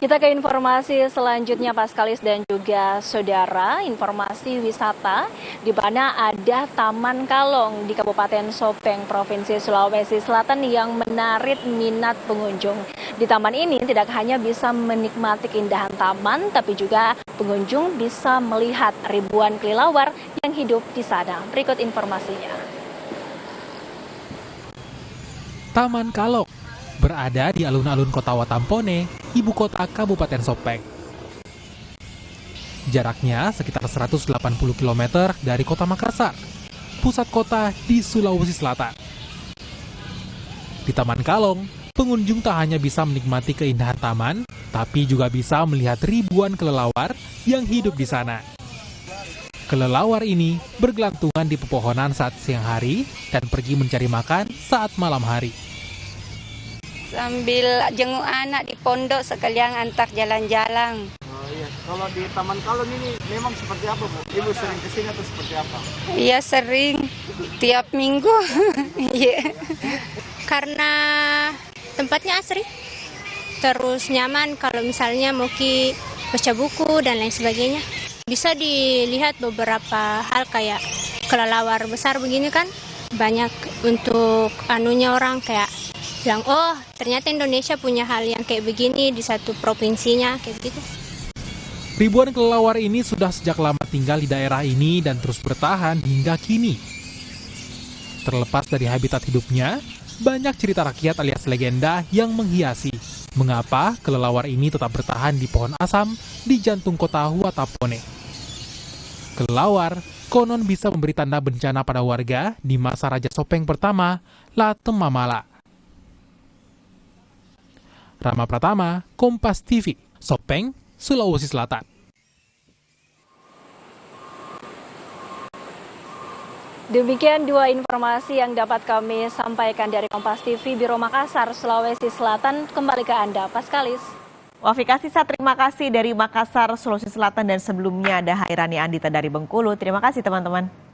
Kita ke informasi selanjutnya, Paskalis dan juga saudara, informasi wisata di mana ada Taman Kalong di Kabupaten Sopeng, Provinsi Sulawesi Selatan yang menarik minat pengunjung. Di taman ini tidak hanya bisa menikmati keindahan taman, tapi juga pengunjung bisa melihat ribuan kelelawar yang hidup di sana. Berikut informasinya. Taman Kalong berada di alun-alun Kota Watampone, ibu kota Kabupaten Sopeng. Jaraknya sekitar 180 km dari kota Makassar, pusat kota di Sulawesi Selatan. Di Taman Kalong, pengunjung tak hanya bisa menikmati keindahan taman, tapi juga bisa melihat ribuan kelelawar yang hidup di sana. Kelelawar ini bergelantungan di pepohonan saat siang hari dan pergi mencari makan saat malam hari. Sambil jenguk anak di pondok sekalian antar jalan-jalan. Oh iya, kalau di Taman Kalong ini memang seperti apa, Bu? Ibu sering kesini atau seperti apa? Iya sering, tiap minggu. Iya. Karena tempatnya asri, terus nyaman kalau misalnya mau baca buku dan lain sebagainya. Bisa dilihat beberapa hal kayak kelelawar besar begini kan, banyak untuk anunya orang kayak bilang, oh ternyata Indonesia punya hal yang kayak begini di satu provinsinya, kayak begitu. Ribuan kelelawar ini sudah sejak lama tinggal di daerah ini dan terus bertahan hingga kini. Terlepas dari habitat hidupnya, banyak cerita rakyat alias legenda yang menghiasi mengapa kelelawar ini tetap bertahan di pohon asam di jantung kota Watampone. Kelelawar konon bisa memberi tanda bencana pada warga di masa Raja Sopeng pertama, Latem Mamala. Rama Pratama, Kompas TV, Sopeng, Sulawesi Selatan. Demikian dua informasi yang dapat kami sampaikan dari Kompas TV Biro Makassar, Sulawesi Selatan. Kembali ke Anda, Paskalis. Wafika Sisa, terima kasih dari Makassar, Sulawesi Selatan, dan sebelumnya ada Hairani Andita dari Bengkulu. Terima kasih teman-teman.